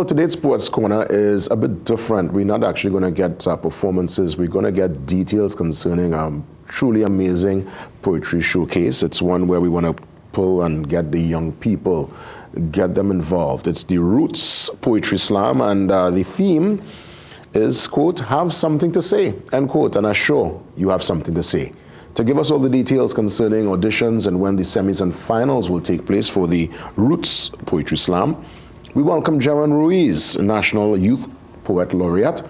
about today's Sports Corner is a bit different. We're not actually going to get performances. We're going to get details concerning truly amazing poetry showcase. It's one where we want to pull and get the young people, get them involved. It's the Roots Poetry Slam, and the theme is, quote, have something to say, end quote, and I'm sure you have something to say. To give us all the details concerning auditions and when the semis and finals will take place for the Roots Poetry Slam, we welcome Geron Ruiz, National Youth Poet Laureate.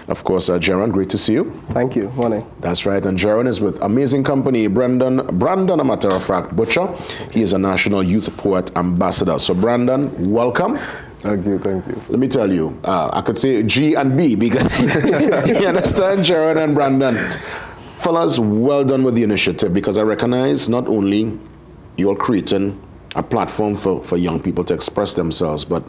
Of course, Geron, great to see you. Thank you. Morning. That's right. And Geron is with amazing company, Brandon, a matter of fact, Butcher. He is a National Youth Poet Ambassador. So, Brandon, welcome. Thank you, thank you. Let me tell you, I could say G and B because you understand, Geron and Brandon. Fellas, well done with the initiative because I recognize not only you're creating a platform for young people to express themselves, but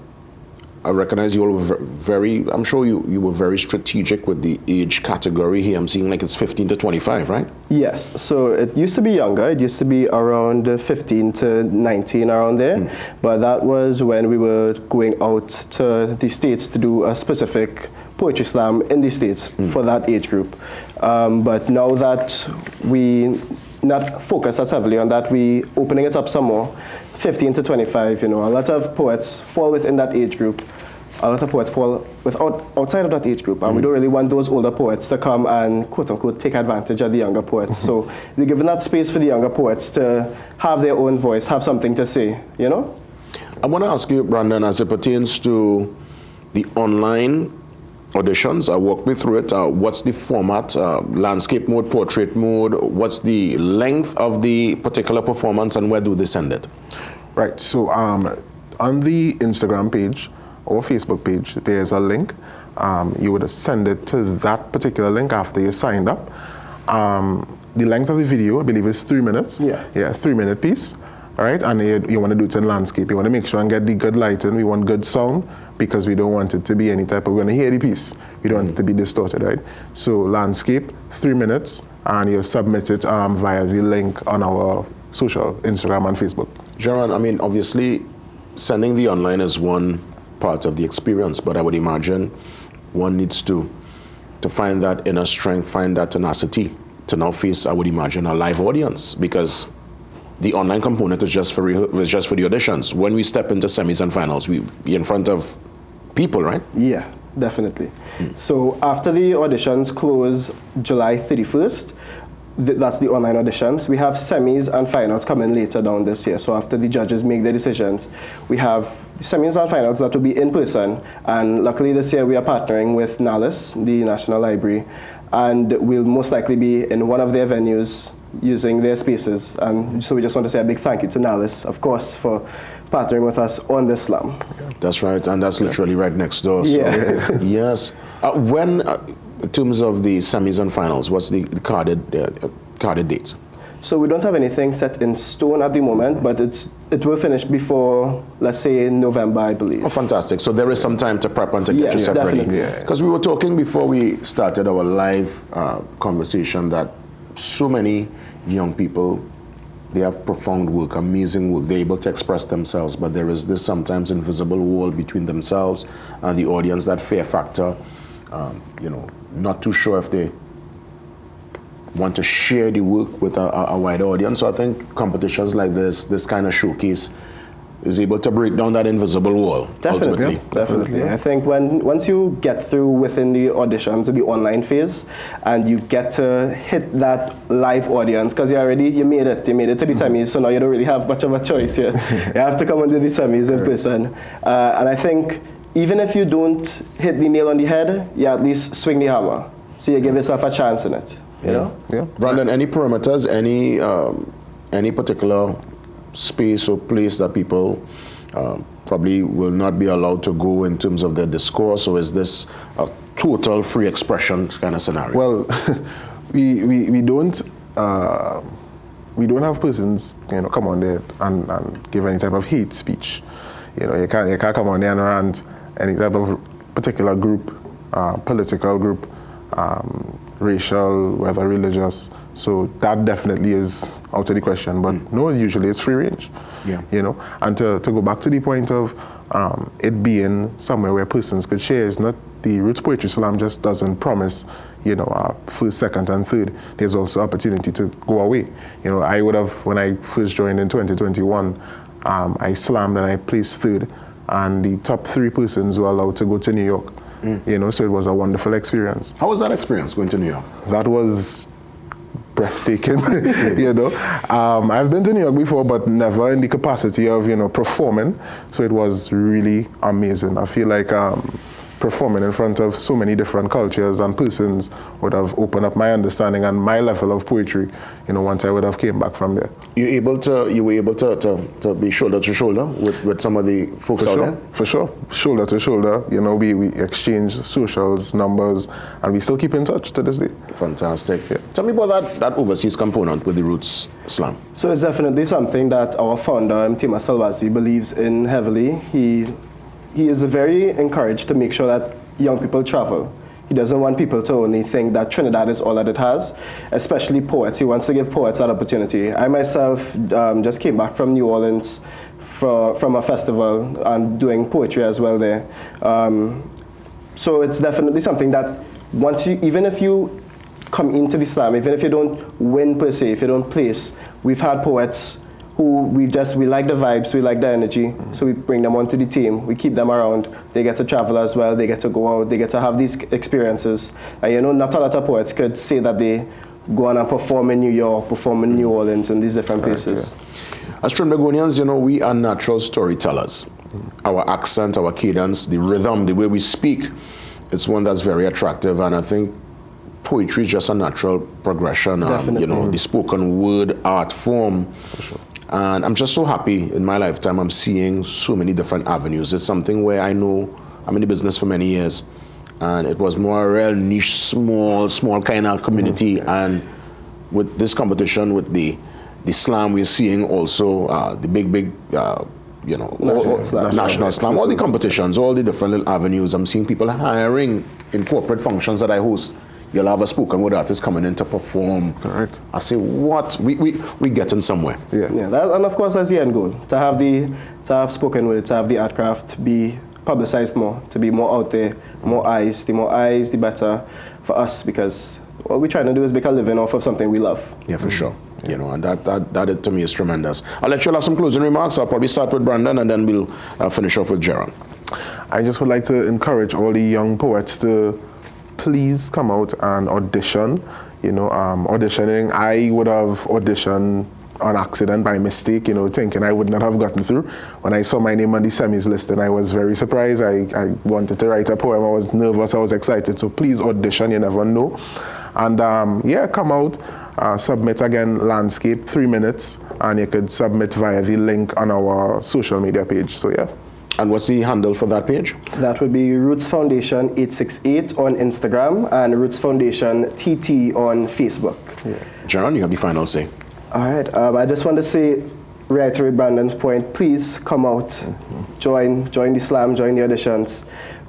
I recognize you all were very, I'm sure you were very strategic with the age category here. I'm seeing like it's 15 to 25, right? Yes, so it used to be younger. It used to be around 15 to 19, around there. But that was when we were going out to the States to do a specific poetry slam in the States for that age group. But now that we not focus as heavily on that, we opening it up some more. 15 to 25, you know, a lot of poets fall within that age group. A lot of poets fall outside of that age group, and we don't really want those older poets to come and, quote-unquote, take advantage of the younger poets. So we're giving that space for the younger poets to have their own voice, have something to say, you know? I want to ask you, Brandon, as it pertains to the online auditions, walk me through it. What's the format, landscape mode, portrait mode? What's the length of the particular performance, and where do they send it? Right, so on the Instagram page or Facebook page, there's a link. You would send it to that particular link after you signed up. The length of the video, I believe, is 3 minutes. Yeah, 3-minute piece. All right, and you want to do it in landscape. You want to make sure and get the good lighting. We want good sound because we don't want it to be any type of, we're going to hear the piece. We don't want it to be distorted, right? So landscape, 3 minutes, and you submit it via the link on our social, Instagram and Facebook. Geron, I mean, obviously, sending the online is one part of the experience, but I would imagine one needs to find that inner strength, find that tenacity to now face, I would imagine, a live audience, because the online component is just for the auditions. When we step into semis and finals, we be in front of people, right? Yeah, definitely. So after the auditions close July 31st, that's the online auditions. We have semis and finals coming later down this year. So after the judges make their decisions, we have semis and finals that will be in person. And luckily this year we are partnering with NALIS, the National Library, and we'll most likely be in one of their venues using their spaces. And so we just want to say a big thank you to NALIS, of course, for partnering with us on this slam. That's right, and that's literally right next door. So, yeah. Yes. When, in terms of the semis and finals, what's the carded dates? So we don't have anything set in stone at the moment, but it will finish before, let's say, November, I believe. Oh, fantastic. So there is some time to prep and to get yourself ready. Because we were talking before we started our live conversation that so many young people, they have profound work, amazing work. They're able to express themselves, but there is this sometimes invisible wall between themselves and the audience, that fear factor. You know, not too sure if they want to share the work with a wider audience. So I think competitions like this kind of showcase is able to break down that invisible wall. Definitely, definitely. I think once you get through within the auditions, the online phase, and you get to hit that live audience, because you made it to the semis, so now you don't really have much of a choice here. You have to come and do the semis in person. And I think even if you don't hit the nail on the head, you at least swing the hammer. So you give yourself a chance in it. You know? Yeah. Brandon, any parameters, any particular space or place that people probably will not be allowed to go in terms of their discourse, or is this a total free expression kind of scenario? Well, we don't have persons, you know, come on there and give any type of hate speech. You know, you can't come on there and rant any type of particular group, political group. racial, whether religious. So that definitely is out of the question. But no, usually it's free range. Yeah. You know, and to go back to the point of it being somewhere where persons could share, is not the Roots Poetry Slam just doesn't promise, you know, first, second, and third. There's also opportunity to go away. You know, I would have, when I first joined in 2021, I slammed and I placed third, and the top 3 persons were allowed to go to New York. You know, so it was a wonderful experience. How was that experience going to New York? That was breathtaking. You know, I've been to New York before, but never in the capacity of, you know, performing. So it was really amazing. I feel like performing in front of so many different cultures and persons would have opened up my understanding and my level of poetry, you know, once I would have came back from there. You were able to be shoulder to shoulder with some of the folks out there? For sure. Shoulder to shoulder. You know, we exchange socials, numbers, and we still keep in touch to this day. Fantastic. Yeah. Tell me about that overseas component with the Roots Slam. So it's definitely something that our founder, Mtima Salvasi, believes in heavily. He is very encouraged to make sure that young people travel. He doesn't want people to only think that Trinidad is all that it has, especially poets. He wants to give poets that opportunity. I myself just came back from New Orleans from a festival and doing poetry as well there. So it's definitely something that even if you come into the slam, even if you don't win per se, if you don't place, we've had poets who we like the vibes, we like the energy, so we bring them onto the team, we keep them around, they get to travel as well, they get to go out, they get to have these experiences. And you know, not a lot of poets could say that they go on and perform in New York, perform in New Orleans, and these different places. Yeah. As Trinbagonians, you know, we are natural storytellers. Our accent, our cadence, the rhythm, the way we speak, it's one that's very attractive, and I think poetry is just a natural progression. You know, the spoken word art form. For sure. And I'm just so happy in my lifetime I'm seeing so many different avenues. It's something where I know I'm in the business for many years, and it was more a real niche, small kind of community. And with this competition, with the slam, we're seeing also the big you know, national slam, all the competitions, all the different little avenues. I'm seeing people hiring in corporate functions that I host. You'll have a spoken word artist coming in to perform. Correct. I say, what? We getting somewhere. Yeah. And of course, that's the end goal, to have spoken word, to have the art craft be publicized more, to be more out there, more eyes. The more eyes, the better for us, because what we're trying to do is make a living off of something we love. Yeah, for sure. You know, and that to me is tremendous. I'll let you have some closing remarks. I'll probably start with Brandon, and then we'll finish off with Geron. I just would like to encourage all the young poets to please come out and audition. You know, auditioning, I would have auditioned on accident by mistake, you know, thinking I would not have gotten through. When I saw my name on the semis list, and I was very surprised. I wanted to write a poem. I was nervous, I was excited. So please audition, you never know. And yeah, come out, submit again, landscape, 3 minutes, and you could submit via the link on our social media page. So yeah. And what's the handle for that page? That would be Roots Foundation 868 on Instagram and Roots Foundation TT on Facebook. Yeah. Geron, you have the final say. All right. I just want to reiterate Brandon's point. Please come out, join the slam, join the auditions.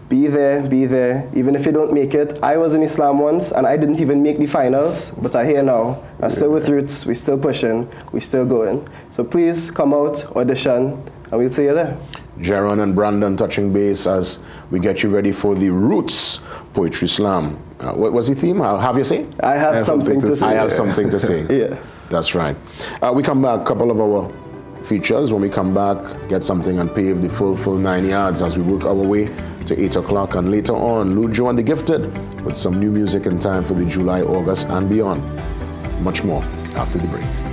Be there. Even if you don't make it. I was in the slam once, and I didn't even make the finals, but I'm here now. I'm still with Roots. We're still pushing. We're still going. So please come out, audition, and we'll see you there. Geron and Brandon touching base as we get you ready for the Roots Poetry Slam. What was the theme? Have you say? I have something to say. I have something to say. Yeah. That's right. We come back, a couple of our features. When we come back, get something and pave the full 9 yards as we work our way to 8 o'clock. And later on, Lujo and the Gifted with some new music in time for the July, August, and beyond. Much more after the break.